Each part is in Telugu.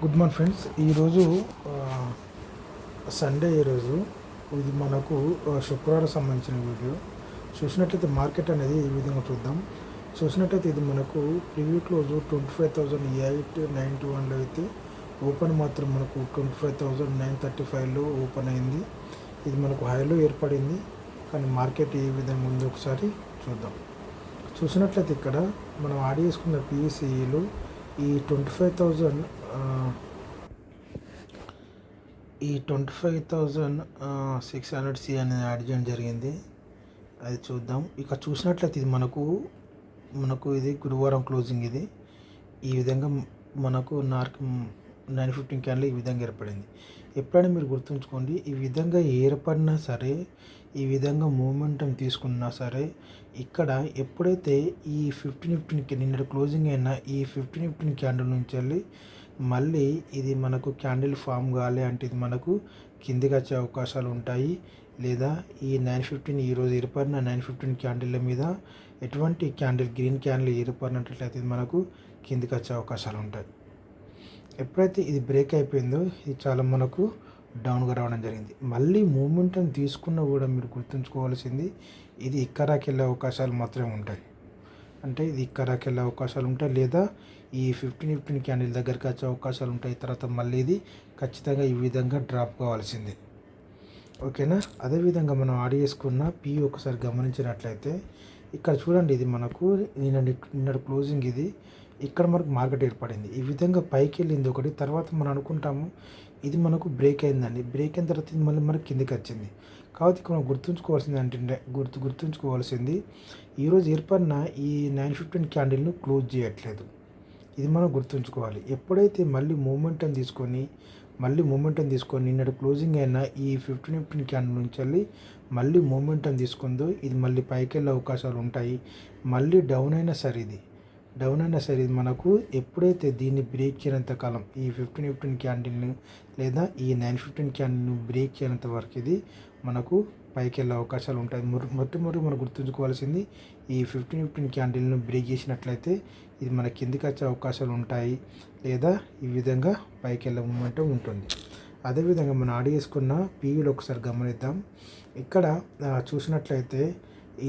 Good morning friends. ఈరోజు సండే. ఈరోజు ఇది మనకు శుక్రవారం సంబంధించిన వీడియో. చూసినట్లయితే మార్కెట్ అనేది ఈ విధంగా చూద్దాం. చూసినట్లయితే ఇది మనకు ప్రివ్యూ క్లోజ్ 25,891లో అయితే ఓపెన్ మాత్రం మనకు 25,935లో ఓపెన్ అయింది. ఇది మనకు హైలో ఏర్పడింది, కానీ మార్కెట్ ఏ విధంగా ఉందో ఒకసారి చూద్దాం. చూసినట్లయితే ఇక్కడ మనం యాడ్ చేసుకున్న పిఈసిఈలు ఈ 25,600 సి అనేది యాడ్ చేయడం జరిగింది. అది చూద్దాం. ఇక చూసినట్లయితే ఇది మనకు ఇది గురువారం క్లోజింగ్. ఇది ఈ విధంగా మనకు 915 క్యాండిల్ ఈ విధంగా ఏర్పడింది. ఎప్పుడైనా మీరు గుర్తుంచుకోండి, ఈ విధంగా ఏర్పడినా సరే, ఈ విధంగా మూమెంటం తీసుకున్నా సరే, ఇక్కడ ఎప్పుడైతే ఈ 15 నిన్నటి క్లోజింగ్ అయినా ఈ 15 క్యాండిల్ నుంచి వెళ్ళి మళ్ళీ ఇది మనకు క్యాండిల్ ఫామ్ కాలే అంటే ఇది మనకు కిందికి వచ్చే అవకాశాలు ఉంటాయి. లేదా ఈ 915 ఈరోజు ఏర్పడిన 915 క్యాండిల్ల మీద ఎటువంటి క్యాండిల్ గ్రీన్ క్యాండిల్ ఏర్పడినట్లయితే ఇది మనకు కిందికి వచ్చే అవకాశాలు ఉంటాయి. ఎప్పుడైతే ఇది బ్రేక్ అయిపోయిందో ఇది చాలా మనకు డౌన్గా రావడం జరిగింది. మళ్ళీ మూమెంటం తీసుకున్నా కూడా మీరు గుర్తుంచుకోవాల్సింది, ఇది ఇక్కరాకి వెళ్ళే అవకాశాలు మాత్రమే ఉంటాయి. అంటే ఇది ఇక్కరాకి వెళ్ళే అవకాశాలు ఉంటాయి, లేదా ఈ 15 క్యాండిల్ దగ్గరికి వచ్చే అవకాశాలు ఉంటాయి. తర్వాత మళ్ళీ ఇది ఖచ్చితంగా ఈ విధంగా డ్రాప్ కావాల్సిందే. ఓకేనా. అదేవిధంగా మనం యాడ్ చేసుకున్న పి ఒకసారి గమనించినట్లయితే ఇక్కడ చూడండి, ఇది మనకు నిన్నటి క్లోజింగ్. ఇది ఇక్కడ మనకు మార్కెట్ ఏర్పడింది, ఈ విధంగా పైకి వెళ్ళింది ఒకటి. తర్వాత మనం అనుకుంటాము ఇది మనకు బ్రేక్ అయిందండి. బ్రేక్ అయిన తర్వాత ఇది మళ్ళీ మనకి కిందికి వచ్చింది. కాబట్టి ఇక్కడ మనం గుర్తుంచుకోవాల్సింది అంటే గుర్తుంచుకోవాల్సింది ఈరోజు ఏర్పడిన ఈ 915 క్యాండిల్ను క్లోజ్ చేయట్లేదు. ఇది మనం గుర్తుంచుకోవాలి. ఎప్పుడైతే మళ్ళీ మూమెంటం తీసుకొని నిన్నటి క్లోజింగ్ అయినా ఈ 15 క్యాండిల్ నుంచి వెళ్ళి మళ్ళీ మూమెంటం తీసుకుందో ఇది మళ్ళీ పైకి వెళ్ళే అవకాశాలు ఉంటాయి. మళ్ళీ డౌన్ అయినా సరే ఇది మనకు ఎప్పుడైతే దీన్ని బ్రేక్ చేయనంత కాలం ఈ 15 క్యాండిల్ని లేదా ఈ 915 క్యాండిల్ను బ్రేక్ చేయనంత వరకు ఇది మనకు పైకి వెళ్ళే అవకాశాలు ఉంటాయి. మొట్టమొదటి మనం గుర్తుంచుకోవాల్సింది, ఈ 15 క్యాండిల్ను బ్రేక్ చేసినట్లయితే ఇది మన కిందికి వచ్చే అవకాశాలు ఉంటాయి, లేదా ఈ విధంగా పైకి వెళ్ళే మూమెంటం ఉంటుంది. అదేవిధంగా మనం యాడ్ చేసుకున్న పీఈలు ఒకసారి గమనిద్దాం. ఇక్కడ చూసినట్లయితే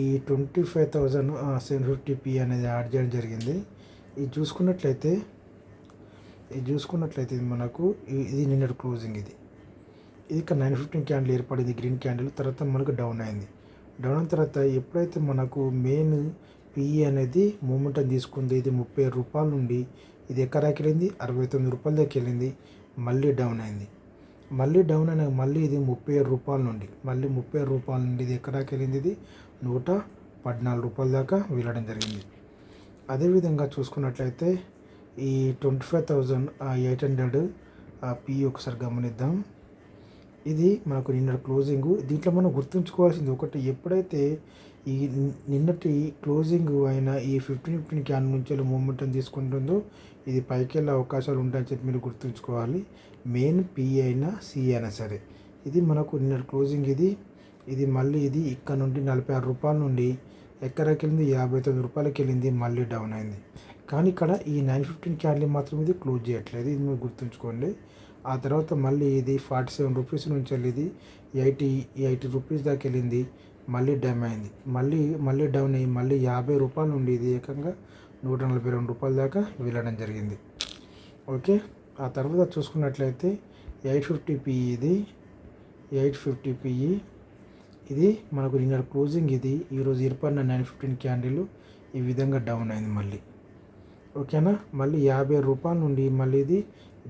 ఈ 25,750 పి అనేది యాడ్ చేయడం జరిగింది. ఇది చూసుకున్నట్లయితే ఇది మనకు ఇది నిన్నటి క్లోజింగ్. ఇది ఇక్కడ 915 క్యాండిల్ ఏర్పడింది, గ్రీన్ క్యాండిల్. తర్వాత మనకు డౌన్ అయింది. డౌన్ అయిన తర్వాత ఎప్పుడైతే మనకు మెయిన్ పిఈ అనేది మూమెంటం తీసుకుంది, ఇది 30 రూపాయల నుండి ఇది ఎక్కడికి వెళ్ళింది, 69 రూపాయల దాకా వెళ్ళింది. మళ్ళీ డౌన్ అయింది. మళ్ళీ ఇది 30 రూపాయల నుండి ఇది ఎక్కడికి వెళ్ళింది, ఇది 114 రూపాయల దాకా వెళ్ళడం జరిగింది. అదేవిధంగా చూసుకున్నట్లయితే ఈ 25,800 పి ఒకసారి గమనిద్దాం. ఇది మనకు నిన్నటి క్లోజింగ్. దీంట్లో మనం గుర్తుంచుకోవాల్సింది ఒకటి, ఎప్పుడైతే ఈ నిన్నటి క్లోజింగ్ అయినా ఈ 15 క్యాండిల్ నుంచి మూమెంటం తీసుకుంటుందో ఇది పైకి వెళ్ళే అవకాశాలు ఉంటాయని చెప్పి మీరు గుర్తుంచుకోవాలి. మెయిన్ పి అయినా సి అయినా సరే ఇది మనకు నిన్నటి క్లోజింగ్. ఇది మళ్ళీ ఇది ఇక్కడ నుండి 46 రూపాయల నుండి ఎక్కడికి వెళ్ళింది, 59 రూపాయలకి వెళ్ళింది. మళ్ళీ డౌన్ అయింది. కానీ ఇక్కడ ఈ 915 క్యాండిల్ మాత్రం ఇది క్లోజ్ చేయట్లేదు, ఇది మీరు గుర్తుంచుకోండి. ఆ తర్వాత మళ్ళీ ఇది 47 రూపీస్ నుంచి వెళ్ళి ఇది 80 రూపీస్ దాకా వెళ్ళింది. మళ్ళీ డౌన్ అయింది. మళ్ళీ డౌన్ అయ్యి మళ్ళీ 50 రూపాయల నుండి ఇది ఏకంగా 142 రూపాయల దాకా వెళ్ళడం జరిగింది. ఓకే. ఆ తర్వాత చూసుకున్నట్లయితే 850 పిఈ ఇది మనకు నిన్న క్లోజింగ్. ఇది ఈరోజు ఏర్పడిన 915 క్యాండిల్ ఈ విధంగా డౌన్ అయింది మళ్ళీ. ఓకేనా. మళ్ళీ 50 రూపాయల నుండి మళ్ళీ ఇది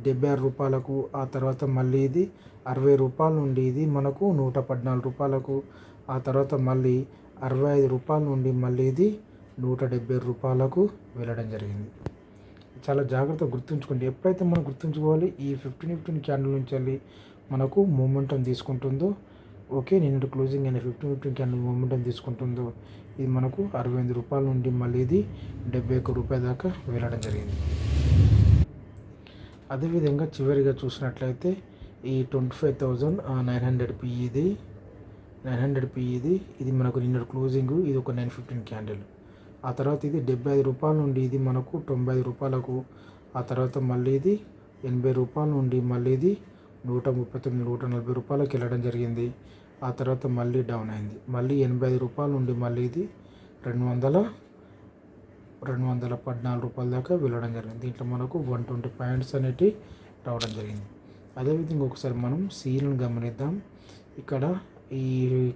76 రూపాయలకు, ఆ తర్వాత మళ్ళీ ఇది 60 రూపాయల నుండి ఇది మనకు 114 రూపాయలకు, ఆ తర్వాత మళ్ళీ 65 రూపాయల నుండి మళ్ళీ ఇది 170 రూపాయలకు వెళ్ళడం జరిగింది. చాలా జాగ్రత్తగా గుర్తుంచుకోండి. ఎప్పుడైతే మనం గుర్తుంచుకోవాలి, ఈ 15 క్యాండిల్ నుంచి వెళ్ళి మనకు మూమెంటం తీసుకుంటుందో, ఓకే, నిన్నటి క్లోజింగ్ అయిన 15 క్యాండిల్ మూమెంటం తీసుకుంటుందో ఇది మనకు 65 రూపాయల నుండి మళ్ళీ ఇది 71 రూపాయల దాకా వెళ్ళడం జరిగింది. అదేవిధంగా చివరిగా చూసినట్లయితే ఈ 25,900 పి ఇది మనకు నిన్నటి క్లోజింగ్. ఇది ఒక 915 క్యాండిల్. ఆ తర్వాత ఇది 75 రూపాయల నుండి ఇది మనకు 95 రూపాయలకు, ఆ తర్వాత మళ్ళీ ఇది రూపాయల నుండి మళ్ళీ ఇది 139, 140 రూపాయలకు వెళ్ళడం జరిగింది. ఆ తర్వాత మళ్ళీ డౌన్ అయింది. మళ్ళీ 85 రూపాయల నుండి మళ్ళీ ఇది 214 రూపాయల దాకా వెళ్ళడం జరిగింది. దీంట్లో మనకు 120 పాయింట్స్ అనేటివి రావడం జరిగింది. అదేవిధంగా ఒకసారి మనం సీలను గమనిద్దాం. ఇక్కడ ఈ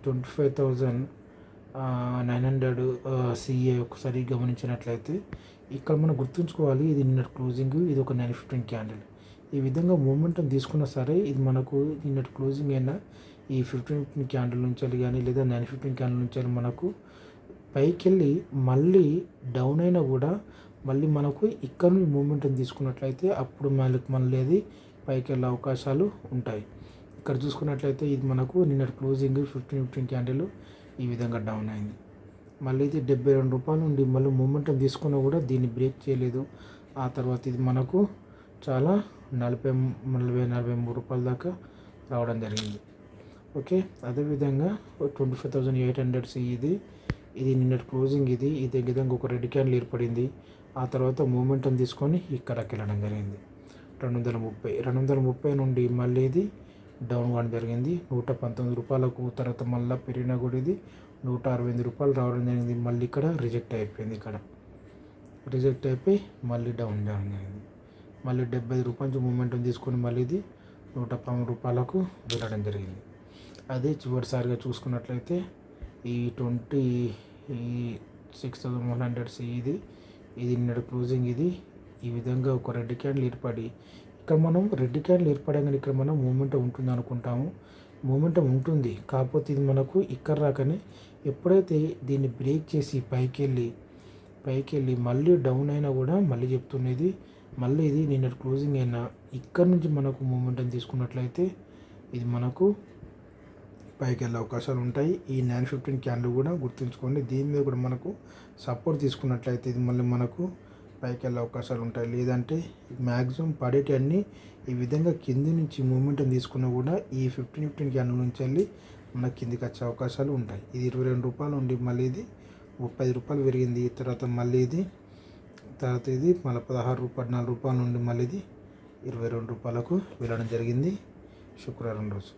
25,900 సిఏ ఒకసారి గమనించినట్లయితే ఇక్కడ మనం గుర్తుంచుకోవాలి, ఇది నిన్నటి క్లోజింగ్, ఇది ఒక 915 క్యాండిల్. ఈ విధంగా మూమెంటం తీసుకున్నా సరే ఇది మనకు నిన్నటి క్లోజింగ్ అయినా ఈ 15 క్యాండిల్ నుంచి కానీ లేదా 915 క్యాండిల్ నుంచి మనకు పైకి వెళ్ళి మళ్ళీ డౌన్ అయినా కూడా మళ్ళీ మనకు ఇక్కడ నుంచి మూమెంటం తీసుకున్నట్లయితే అప్పుడు మళ్ళీ అది పైకి వెళ్ళే అవకాశాలు ఉంటాయి. ఇక్కడ చూసుకున్నట్లయితే ఇది మనకు నిన్నటి క్లోజింగ్ 15 క్యాండిల్ ఈ విధంగా డౌన్ అయింది. మళ్ళీ ఇది 72 రూపాయల నుండి మళ్ళీ మూమెంటం తీసుకున్నా కూడా దీన్ని బ్రేక్ చేయలేదు. ఆ తర్వాత ఇది మనకు చాలా 43 రూపాయల దాకా రావడం జరిగింది. ఓకే, అదేవిధంగా 25,800 సి ఇది నిన్నటి క్లోజింగ్, ఇది విధంగా ఒక రెడ్ క్యాండిల్ ఏర్పడింది. ఆ తర్వాత మూమెంటం తీసుకొని ఇక్కడికి వెళ్ళడం జరిగింది. 230 నుండి మళ్ళీ ఇది డౌన్ కావడం జరిగింది. 119 రూపాయలకు తర్వాత మళ్ళీ పెరిగినా కూడా ఇది 168 రూపాయలు రావడం జరిగింది. మళ్ళీ ఇక్కడ రిజెక్ట్ అయిపోయింది. ఇక్కడ రిజెక్ట్ అయిపోయి మళ్ళీ డౌన్ కావడం జరిగింది. మళ్ళీ 75 రూపాయల నుంచి మూమెంటం తీసుకొని మళ్ళీ ఇది 113 రూపాయలకు వెళ్ళడం జరిగింది. అదే చివరిసారిగా చూసుకున్నట్లయితే ఈ 26,100 సి ఇది నిన్నటి క్లోజింగ్, ఇది ఈ విధంగా ఒక రెడ్ క్యాండిల్ ఏర్పడి ఇక్కడ మనం రెడ్ క్యాండిల్ ఏర్పడగానే ఇక్కడ మనం మూమెంటం ఉంటుంది అనుకుంటాము. మూమెంటం ఉంటుంది, కాకపోతే ఇది మనకు ఇక్కడ రాకనే ఎప్పుడైతే దీన్ని బ్రేక్ చేసి పైకి వెళ్ళి మళ్ళీ డౌన్ అయినా కూడా మళ్ళీ చెప్తున్నది, మళ్ళీ ఇది నిన్నటి క్లోజింగ్ అయినా ఇక్కడ నుంచి మనకు మూమెంటం తీసుకున్నట్లయితే ఇది మనకు పైకి వెళ్ళే అవకాశాలు ఉంటాయి. ఈ 915 క్యాండిల్ కూడా గుర్తుంచుకోండి. దీని మీద కూడా మనకు సపోర్ట్ తీసుకున్నట్లయితే ఇది మళ్ళీ మనకు పైకి వెళ్ళే అవకాశాలు ఉంటాయి. లేదంటే మ్యాక్సిమం పడేటన్నీ ఈ విధంగా కింది నుంచి మూమెంటం తీసుకున్నా కూడా ఈ 15 క్యాండిల్ నుంచి వెళ్ళి మనకు కిందికి వచ్చే అవకాశాలు ఉంటాయి. ఇది 22 రూపాయలు ఉండి మళ్ళీ ఇది 30 రూపాయలు పెరిగింది. తర్వాత మళ్ళీ ఇది మళ్ళీ 14 రూపాయల నుండి మళ్ళీ ఇది 22 రూపాయలకు వెళ్ళడం జరిగింది శుక్రవారం రోజు.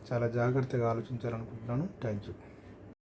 చాలా జాగ్రత్తగా ఆలోచించాలనుకుంటున్నాను. Thank you.